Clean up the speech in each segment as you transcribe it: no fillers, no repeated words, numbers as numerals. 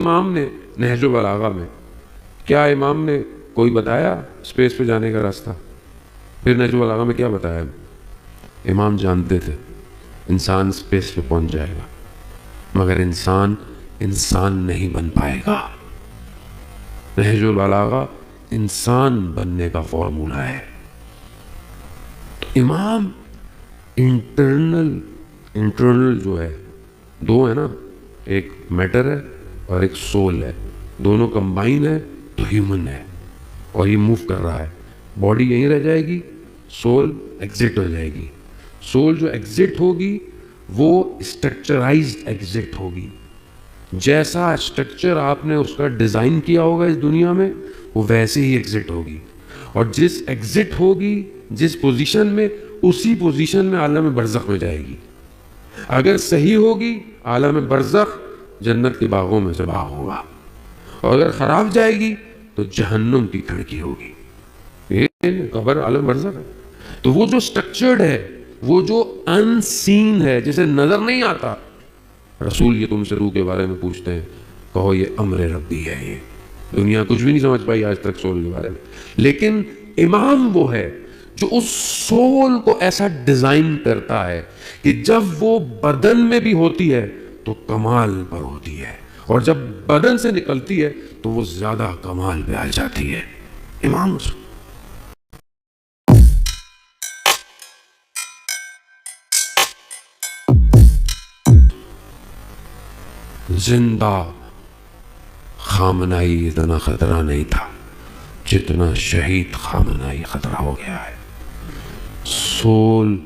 امام نے نہج البلاغہ میں، کیا امام نے کوئی بتایا اسپیس پہ جانے کا راستہ؟ پھر نہج البلاغہ میں کیا بتایا؟ امام جانتے تھے انسان اسپیس پہ پہنچ جائے گا، مگر انسان نہیں بن پائے گا۔ نہج البلاغہ انسان بننے کا فارمولہ ہے۔ تو امام انٹرنل جو ہے، دو ہے نا، ایک میٹر ہے اور ایک سول ہے، دونوں کمبائن ہے تو ہیومن ہے، اور یہ موو کر رہا ہے۔ باڈی یہیں رہ جائے گی، سول ایگزٹ ہو جائے گی۔ سول جو ایگزٹ ہوگی وہ اسٹرکچرائزڈ ایگزٹ ہوگی، جیسا اسٹرکچر آپ نے اس کا ڈیزائن کیا ہوگا اس دنیا میں، وہ ویسے ہی ایگزٹ ہوگی، اور جس ایگزٹ ہوگی جس پوزیشن میں، اسی پوزیشن میں عالم برزخ میں جائے گی۔ اگر صحیح ہوگی عالم برزخ جنت کے باغوں میں سے باغ ہوگا، اور اگر خراب جائے گی تو جہنم کی کھڑکی ہوگی۔ یہ قبر عالم برزخ ہے۔ تو وہ جو سٹرکچرڈ ہے، وہ جو ان سین ہے، جسے نظر نہیں آتا، رسول یہ تم سے روح کے بارے میں پوچھتے ہیں، کہو یہ امر ربی ہے۔ یہ دنیا کچھ بھی نہیں سمجھ پائی آج تک سول کے بارے میں، لیکن امام وہ ہے جو اس سول کو ایسا ڈیزائن کرتا ہے کہ جب وہ بدن میں بھی ہوتی ہے تو کمال پر ہوتی ہے، اور جب بدن سے نکلتی ہے تو وہ زیادہ کمال پہ آ جاتی ہے۔ امام زندہ خامنائی اتنا خطرہ نہیں تھا جتنا شہید خامنائی خطرہ ہو گیا ہے۔ سول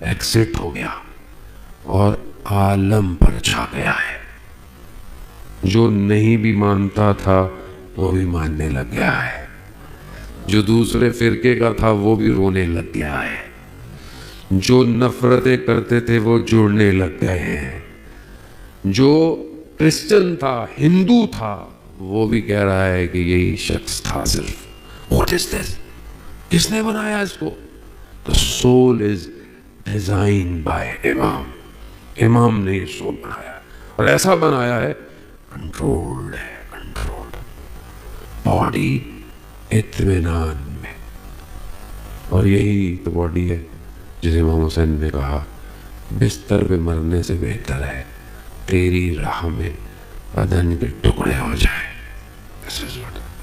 ایگزٹ ہو گیا اور عالم پر چھا گیا ہے۔ جو نہیں بھی مانتا تھا وہ بھی ماننے لگ گیا ہے، جو دوسرے فرقے کا تھا وہ بھی رونے لگ گیا ہے، جو نفرتیں کرتے تھے وہ جڑنے لگ گئے ہیں، جو کرسچن تھا، ہندو تھا، وہ بھی کہہ رہا ہے کہ یہی شخص تھا صرف۔ What is this؟ کس نے بنایا اس کو؟ The soul is designed by امام۔ امام نے یہ سول بنایا، اور ایسا بنایا ہے کنٹرولڈ ہے، کنٹرولڈ باڈی اطمینان میں۔ اور یہی تو باڈی ہے جسے امام حسین نے کہا بستر پہ مرنے سے بہتر ہے تیری راہ میں بدن کے ٹکڑے ہو جائے۔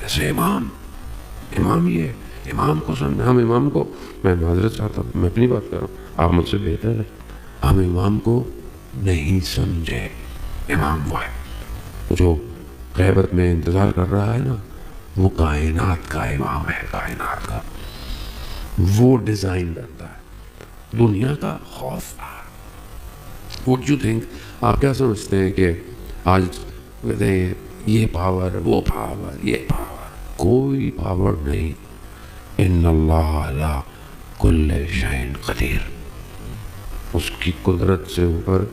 ایسے امام یہ امام کو سمجھے، ہم امام کو، میں معذرت چاہتا ہوں، میں اپنی بات کر رہا ہوں، آپ مجھ سے بہتر ہے، ہم امام کو نہیں سمجھے۔ امام وہ ہے جو غیبت میں انتظار کر رہا ہے نا، وہ کائنات کا امام ہے، کائنات کا۔ وہ ڈیزائن کرتا ہے دنیا کا خوف۔ What do you think؟ آپ کیا سمجھتے ہیں کہ آج کہتے ہیں یہ پاور، وہ پاور، یہ پاور؟ کوئی پاور نہیں۔ ان اللہ علی کل شیء قدیر۔ اس کی قدرت سے اوپر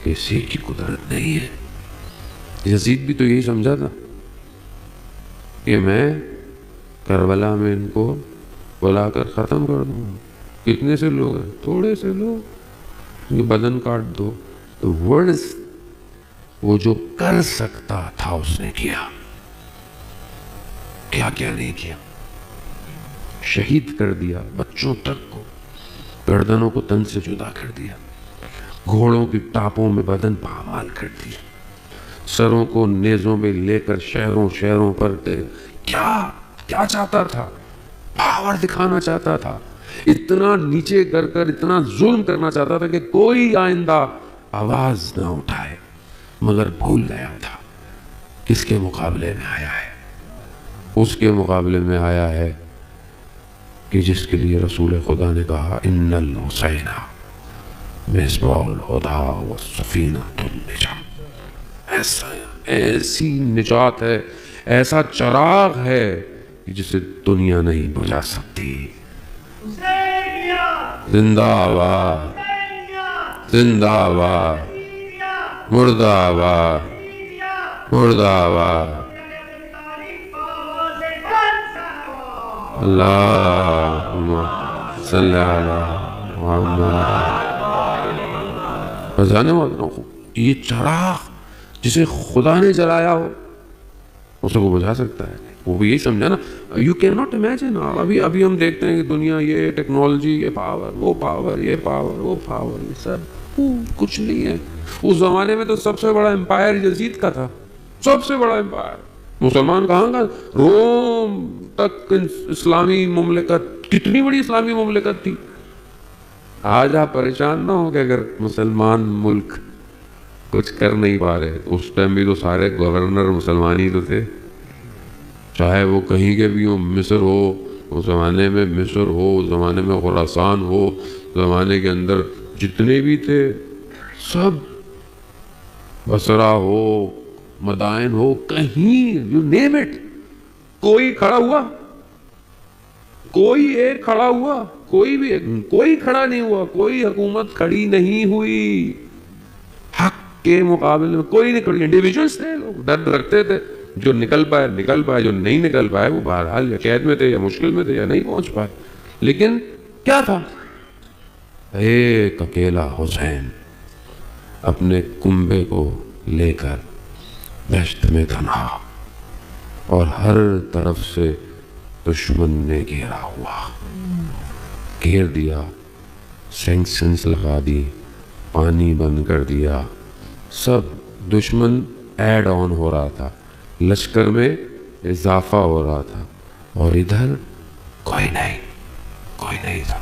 کسی کی قدرت نہیں ہے۔ یزید بھی تو یہی سمجھا تھا کہ میں کربلا میں ان کو بلا کر ختم کر دوں۔ کتنے سے لوگ ہیں؟ تھوڑے سے لوگ، یہ بدن کاٹ دو۔ تو ورڈز وہ جو کر سکتا تھا اس نے کیا، کیا کیا نہیں کیا؟ شہید کر دیا بچوں تک کو، گردنوں کو تن سے جدا کر دیا، گھوڑوں کی ٹاپوں میں بدن پامال کر دیا، سروں کو نیزوں میں لے کر شہروں پر کیا چاہتا تھا؟ پاور دکھانا چاہتا تھا، اتنا نیچے کر اتنا ظلم کرنا چاہتا تھا کہ کوئی آئندہ آواز نہ اٹھائے، مگر بھول گیا تھا۔ کس کے مقابلے میں آیا ہے؟ اس کے مقابلے میں آیا ہے کہ جس کے لیے رسول خدا نے کہا ان الحسین مصباح الہدی وسفینۃ النجاۃ۔ ایسی نجات ہے، ایسا چراغ ہے کہ جسے دنیا نہیں بجھا سکتی۔ زندہ آباد، زندہ آباد، مردہ آباد، مردہ آباد۔ اللہم صلی علی محمد۔ بجانے والوں کو یہ چراغ جسے خدا نے جلایا ہو، اس کو بجھا سکتا ہے؟ وہ بھی یہی سمجھا نا. You can not imagine. ابھی ہم دیکھتے ہیں کہ دنیا یہ ٹیکنالوجی، یہ پاور، وہ پاور، یہ پاور، وہ پاور، یہ سب کچھ نہیں ہے. اس زمانے میں تو سب سے بڑا امپائر یزید کا تھا، سب سے بڑا امپائر. مسلمان کہاں کا، روم تک اسلامی مملکت، کتنی بڑی اسلامی مملکت تھی. آج آپ پریشان نہ ہو کہ اگر مسلمان ملک کچھ کر نہیں پا رہے. اس ٹائم بھی تو سارے گورنر مسلمان ہی تو تھے، چاہے وہ کہیں کے بھی ہوں. مصر ہو اس زمانے میں، مصر ہو اس زمانے میں، خراسان ہو زمانے کے اندر، جتنے بھی تھے سب، بصرہ ہو، مدائن ہو، کہیں یو نیم اٹ، کوئی کھڑا ہوا؟ کوئی ایک کھڑا ہوا؟ کوئی بھی کوئی کھڑا نہیں ہوا. کوئی حکومت کھڑی نہیں ہوئی حق کے مقابلے میں، کوئی نہیں کھڑی. انڈیویجولس تھے، لوگ درد رکھتے تھے. جو نکل پائے نکل پائے، جو نہیں نکل پائے وہ بہرحال یا قید میں تھے یا مشکل میں تھے یا نہیں پہنچ پائے. لیکن کیا تھا؟ ایک اکیلا حسین اپنے کنبے کو لے کر دشت میں تنہا، اور ہر طرف سے دشمن نے گھیرا ہوا، گھیر دیا، سینکشنز لگا دی، پانی بند کر دیا، سب دشمن ایڈ آن ہو رہا تھا، لشکر میں اضافہ ہو رہا تھا، اور ادھر کوئی نہیں تھا.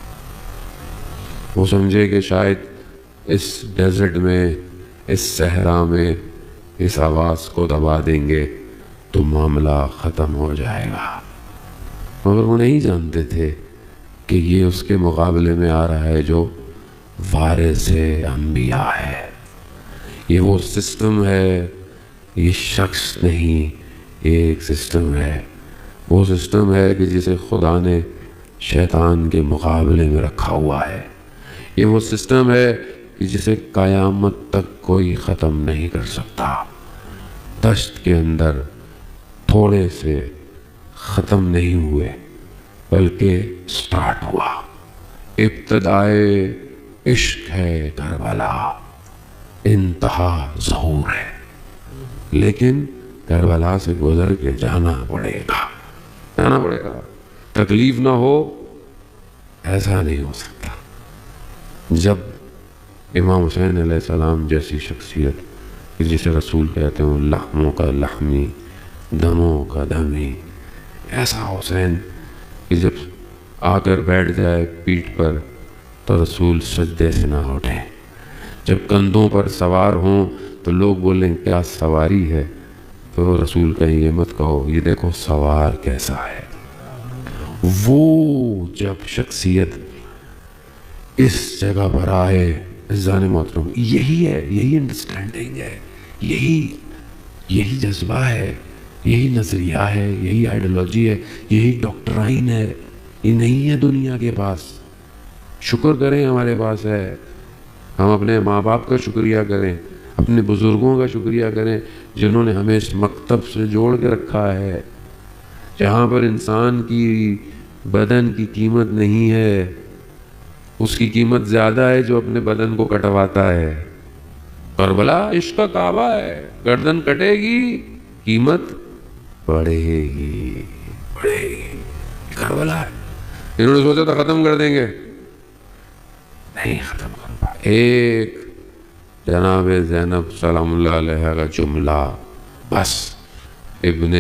وہ سمجھے کہ شاید اس ڈیزرٹ میں، اس صحرا میں اس آواز کو دبا دیں گے تو معاملہ ختم ہو جائے گا. مگر وہ نہیں جانتے تھے کہ یہ اس کے مقابلے میں آ رہا ہے جو وارث انبیاء ہے. یہ وہ سسٹم ہے، یہ شخص نہیں، یہ ایک سسٹم ہے. وہ سسٹم ہے کہ جسے خدا نے شیطان کے مقابلے میں رکھا ہوا ہے. یہ وہ سسٹم ہے کہ جسے قیامت تک کوئی ختم نہیں کر سکتا. دشت کے اندر تھوڑے سے ختم نہیں ہوئے بلکہ سٹارٹ ہوا. ابتدائے عشق ہے کربلا، انتہا ظہور ہے. لیکن کربلا سے گزر کے جانا پڑے گا. تکلیف نہ ہو ایسا نہیں ہو سکتا. جب امام حسین علیہ السلام جیسی شخصیت جسے رسول کہتے ہیں لحموں کا لحمی، دموں کا دمی، ایسا حسین کہ جب آ کر بیٹھ جائے پیٹھ پر تو رسول سجدے سے نہ اٹھیں. جب کندھوں پر سوار ہوں تو لوگ بولیں کیا سواری ہے، تو رسول کہیں یہ مت کہو، یہ دیکھو سوار کیسا ہے. وہ جب شخصیت اس جگہ پر آئے عزیزان محترم، یہی ہے، یہی انڈرسٹینڈنگ ہے، یہی جذبہ ہے، یہی نظریہ ہے، یہی آئیڈیالوجی ہے، یہی ڈاکٹرائن ہے. یہ نہیں ہے دنیا کے پاس. شکر کریں ہمارے پاس ہے. ہم اپنے ماں باپ کا شکریہ کریں، اپنے بزرگوں کا شکریہ کریں جنہوں نے ہمیں اس مکتب سے جوڑ کے رکھا ہے، جہاں پر انسان کی بدن کی قیمت نہیں ہے، اس کی قیمت زیادہ ہے جو اپنے بدن کو کٹواتا ہے. کربلا عشق کا کعبہ ہے، گردن کٹے گی قیمت بڑھے گی. کربلا ہے. انہوں نے سوچا تھا ختم کر دیں گے، نہیں ختم کر پائے. ایک جناب زینب سلام اللہ علیہ کا جملہ بس ابن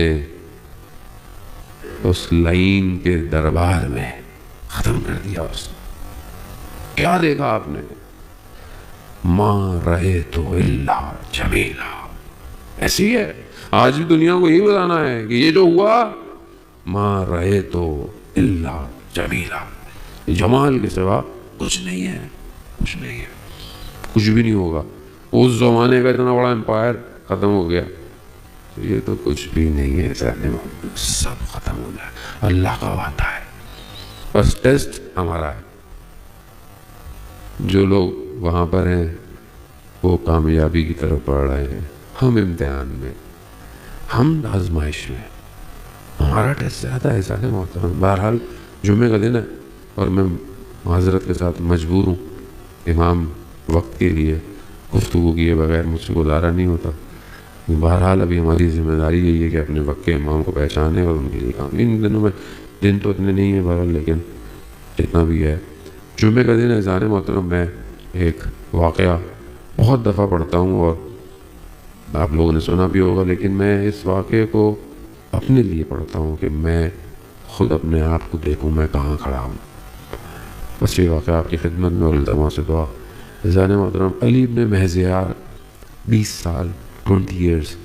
اس لعین کے دربار میں ختم کر دیا. اس نے کیا دیکھا آپ نے؟ ما رأیت الا جمیلا. ایسی ہے آج بھی دنیا کو یہی بتانا ہے کہ یہ جو ہوا ما رأیت الا جمیلا، جمال کے سوا کچھ نہیں ہے، کچھ نہیں ہے، کچھ بھی نہیں ہوگا. اس زمانے کا اتنا بڑا امپائر ختم ہو گیا، یہ تو کچھ بھی نہیں ہے. سب ختم ہو جائے. اللہ کا وعدہ ہے. بس ٹیسٹ ہمارا ہے. جو لوگ وہاں پر ہیں وہ کامیابی کی طرف بڑھ رہے ہیں، ہم امتحان میں، ہم آزمائش میں. ہمارا ٹیسٹ زیادہ ہے سارے محترم. بہرحال جمعے کا دن ہے اور میں معذرت کے ساتھ مجبور ہوں. امام وقت کے لیے گفتگو کیے بغیر مجھ سے گزارا نہیں ہوتا. بہرحال ابھی ہماری ذمہ داری یہی ہے کہ اپنے وقت کے امام کو پہچانے اور ان کے لیے کام. ان دنوں میں دن تو اتنے نہیں ہیں بہرحال، لیکن جتنا بھی ہے. جمعے کا دن اذان محترم میں ایک واقعہ بہت دفعہ پڑھتا ہوں اور آپ لوگوں نے سنا بھی ہوگا، لیکن میں اس واقعے کو اپنے لیے پڑھتا ہوں کہ میں خود اپنے آپ کو دیکھوں میں کہاں کھڑا ہوں. بس یہ واقعہ آپ کی خدمت میں اور التماس سے دعا. اذان محترم علی ابن مہزیار 20 سال 20 ایئرس